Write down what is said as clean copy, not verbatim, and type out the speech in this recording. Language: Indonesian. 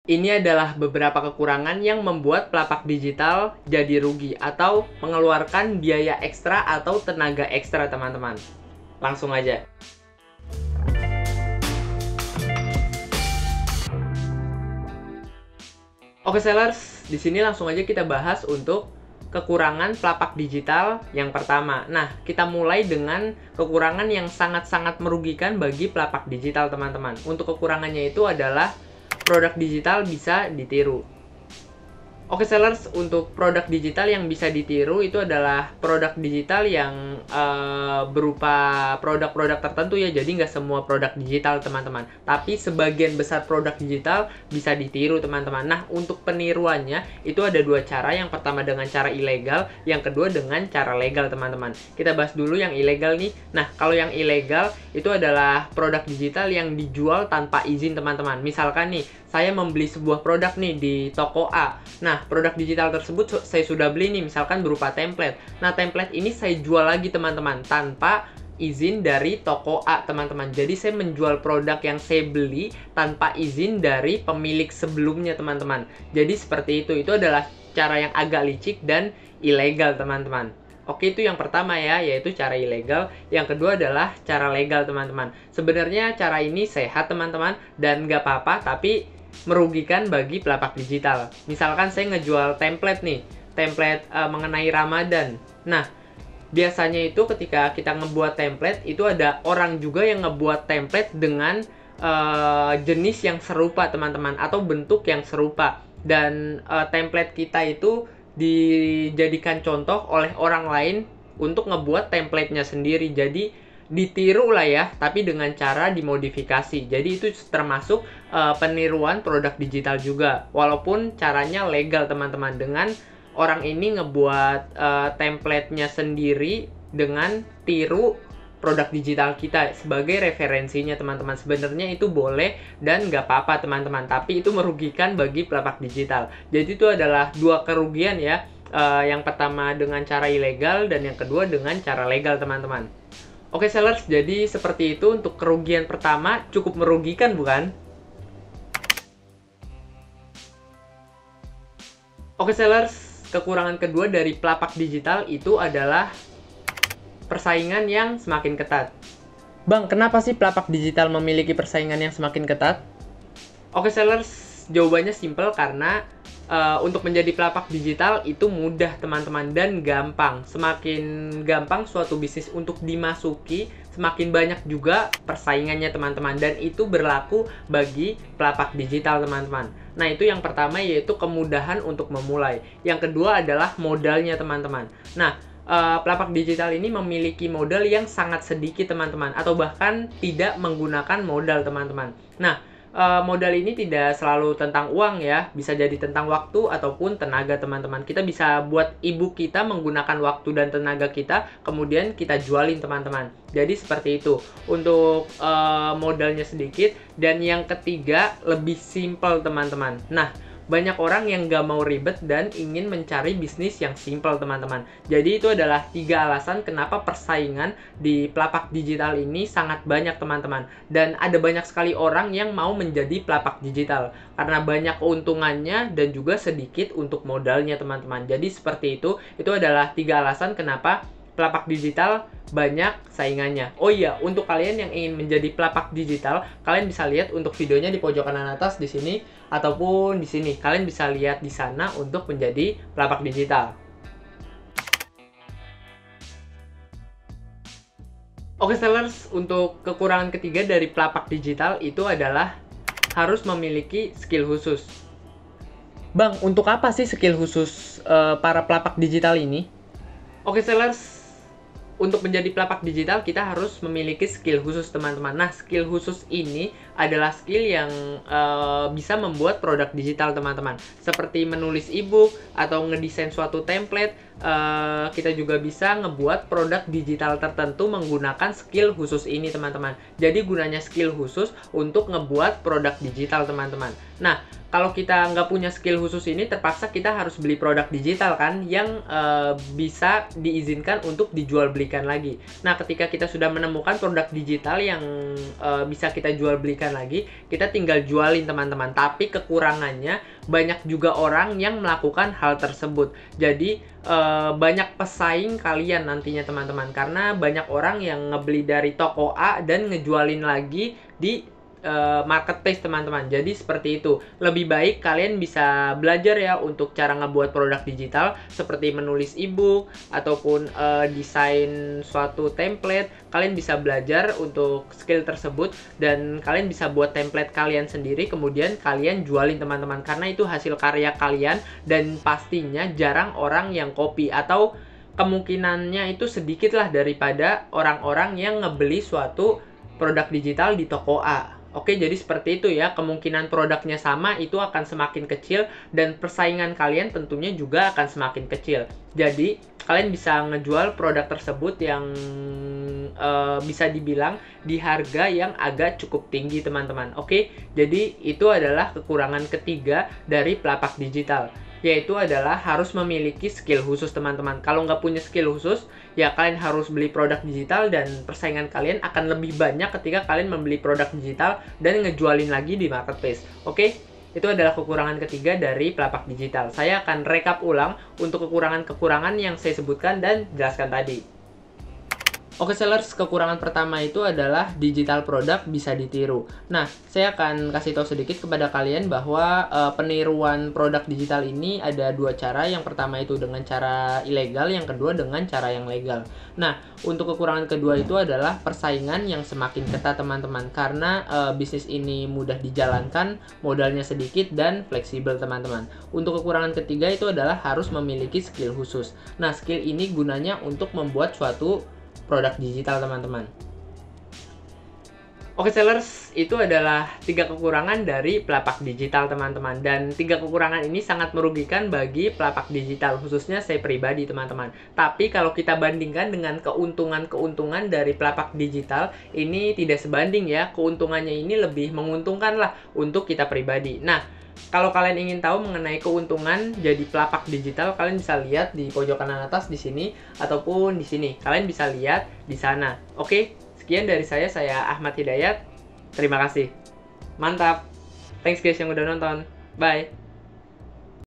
Ini adalah beberapa kekurangan yang membuat pelapak digital jadi rugi atau mengeluarkan biaya ekstra atau tenaga ekstra, teman-teman. Langsung aja. Oke sellers, di sini langsung aja kita bahas untuk kekurangan pelapak digital yang pertama. Nah, kita mulai dengan kekurangan yang sangat-sangat merugikan bagi pelapak digital, teman-teman. Untuk kekurangannya itu adalah produk digital bisa ditiru. Oke sellers, untuk produk digital yang bisa ditiru itu adalah produk digital yang berupa produk-produk tertentu ya. Jadi nggak semua produk digital, teman-teman. Tapi sebagian besar produk digital bisa ditiru, teman-teman. Nah, untuk peniruannya itu ada dua cara. Yang pertama dengan cara ilegal, yang kedua dengan cara legal, teman-teman. Kita bahas dulu yang ilegal nih. Nah, kalau yang ilegal itu adalah produk digital yang dijual tanpa izin, teman-teman. Misalkan nih, saya membeli sebuah produk nih di toko A. Nah, produk digital tersebut saya sudah beli nih, misalkan berupa template. Nah, template ini saya jual lagi, teman-teman, tanpa izin dari toko A, teman-teman. Jadi, saya menjual produk yang saya beli tanpa izin dari pemilik sebelumnya, teman-teman. Jadi, seperti itu. Itu adalah cara yang agak licik dan ilegal, teman-teman. Oke, itu yang pertama ya, yaitu cara ilegal. Yang kedua adalah cara legal, teman-teman. Sebenarnya cara ini sehat, teman-teman, dan nggak apa-apa, tapi merugikan bagi pelapak digital. Misalkan saya ngejual template nih, template mengenai Ramadan. Nah, biasanya itu ketika kita ngebuat template, itu ada orang juga yang ngebuat template dengan jenis yang serupa, teman-teman, atau bentuk yang serupa. Dan template kita itu dijadikan contoh oleh orang lain untuk ngebuat templatenya sendiri. Jadi ditiru lah ya, tapi dengan cara dimodifikasi. Jadi itu termasuk peniruan produk digital juga, walaupun caranya legal, teman-teman. Dengan orang ini ngebuat templatenya sendiri dengan tiru produk digital kita sebagai referensinya, teman-teman. Sebenarnya itu boleh dan nggak apa-apa, teman-teman, tapi itu merugikan bagi pelapak digital. Jadi itu adalah dua kerugian ya. Yang pertama dengan cara ilegal dan yang kedua dengan cara legal, teman-teman. Oke sellers, jadi seperti itu untuk kerugian pertama. Cukup merugikan, bukan? Oke sellers, kekurangan kedua dari pelapak digital itu adalah persaingan yang semakin ketat. Bang, kenapa sih pelapak digital memiliki persaingan yang semakin ketat? Oke sellers, jawabannya simple karena untuk menjadi pelapak digital itu mudah, teman-teman, dan gampang. Semakin gampang suatu bisnis untuk dimasuki, semakin banyak juga persaingannya, teman-teman. Dan itu berlaku bagi pelapak digital, teman-teman. Nah, itu yang pertama, yaitu kemudahan untuk memulai. Yang kedua adalah modalnya, teman-teman. Nah, pelapak digital ini memiliki modal yang sangat sedikit, teman-teman, atau bahkan tidak menggunakan modal, teman-teman. Nah, modal ini tidak selalu tentang uang ya, bisa jadi tentang waktu ataupun tenaga, teman-teman. Kita bisa buat ebook kita menggunakan waktu dan tenaga kita, kemudian kita jualin, teman-teman. Jadi seperti itu untuk modalnya sedikit. Dan yang ketiga, lebih simple, teman-teman. Nah, banyak orang yang gak mau ribet dan ingin mencari bisnis yang simple, teman-teman. Jadi itu adalah 3 alasan kenapa persaingan di pelapak digital ini sangat banyak, teman-teman. Dan ada banyak sekali orang yang mau menjadi pelapak digital karena banyak keuntungannya dan juga sedikit untuk modalnya, teman-teman. Jadi seperti itu adalah 3 alasan kenapa pelapak digital banyak saingannya. Oh iya, untuk kalian yang ingin menjadi pelapak digital, kalian bisa lihat untuk videonya di pojok kanan atas di sini ataupun di sini. Kalian bisa lihat di sana untuk menjadi pelapak digital. Oke sellers, untuk kekurangan ketiga dari pelapak digital itu adalah harus memiliki skill khusus. Bang, untuk apa sih skill khusus para pelapak digital ini? Oke sellers, untuk menjadi pelapak digital kita harus memiliki skill khusus, teman-teman. Nah, skill khusus ini adalah skill yang bisa membuat produk digital, teman-teman. Seperti menulis ebook atau ngedesain suatu template kita juga bisa ngebuat produk digital tertentu menggunakan skill khusus ini, teman-teman. Jadi gunanya skill khusus untuk ngebuat produk digital, teman-teman. Nah, kalau kita nggak punya skill khusus ini, terpaksa kita harus beli produk digital kan, yang bisa diizinkan untuk dijual belikan lagi. Nah, ketika kita sudah menemukan produk digital yang bisa kita jual belikan lagi, kita tinggal jualin, teman-teman. Tapi kekurangannya, banyak juga orang yang melakukan hal tersebut. Jadi, banyak pesaing kalian nantinya, teman-teman. Karena banyak orang yang ngebeli dari toko A dan ngejualin lagi di marketplace, teman-teman. Jadi seperti itu. Lebih baik kalian bisa belajar ya untuk cara ngebuat produk digital seperti menulis ebook ataupun desain suatu template. Kalian bisa belajar untuk skill tersebut dan kalian bisa buat template kalian sendiri, kemudian kalian jualin, teman-teman. Karena itu hasil karya kalian dan pastinya jarang orang yang copy, atau kemungkinannya itu sedikit lah daripada orang-orang yang ngebeli suatu produk digital di toko A. Oke, jadi seperti itu ya. Kemungkinan produknya sama itu akan semakin kecil dan persaingan kalian tentunya juga akan semakin kecil. Jadi, kalian bisa ngejual produk tersebut yang bisa dibilang di harga yang agak cukup tinggi, teman-teman. Oke, jadi itu adalah kekurangan ketiga dari Pelapak Digital, yaitu adalah harus memiliki skill khusus, teman-teman. Kalau nggak punya skill khusus, ya kalian harus beli produk digital dan persaingan kalian akan lebih banyak ketika kalian membeli produk digital dan ngejualin lagi di marketplace. Oke, itu adalah kekurangan ketiga dari Pelapak Digital. Saya akan rekap ulang untuk kekurangan-kekurangan yang saya sebutkan dan jelaskan tadi. Oke sellers, kekurangan pertama itu adalah digital produk bisa ditiru. Nah, saya akan kasih tahu sedikit kepada kalian bahwa peniruan produk digital ini ada dua cara. Yang pertama itu dengan cara ilegal, yang kedua dengan cara yang legal. Nah, untuk kekurangan kedua itu adalah persaingan yang semakin ketat, teman-teman. Karena bisnis ini mudah dijalankan, modalnya sedikit, dan fleksibel, teman-teman. Untuk kekurangan ketiga itu adalah harus memiliki skill khusus. Nah, skill ini gunanya untuk membuat suatu produk digital, teman-teman. Oke sellers, itu adalah 3 kekurangan dari Pelapak Digital, teman-teman. Dan 3 kekurangan ini sangat merugikan bagi Pelapak Digital, khususnya saya pribadi, teman-teman. Tapi kalau kita bandingkan dengan keuntungan-keuntungan dari Pelapak Digital, ini tidak sebanding ya. Keuntungannya ini lebih menguntungkan lah untuk kita pribadi. Nah, kalau kalian ingin tahu mengenai keuntungan jadi Pelapak Digital, kalian bisa lihat di pojok kanan atas di sini ataupun di sini. Kalian bisa lihat di sana. Oke, sekian dari saya Ahmad Hidayat. Terima kasih. Mantap. Thanks guys yang udah nonton. Bye.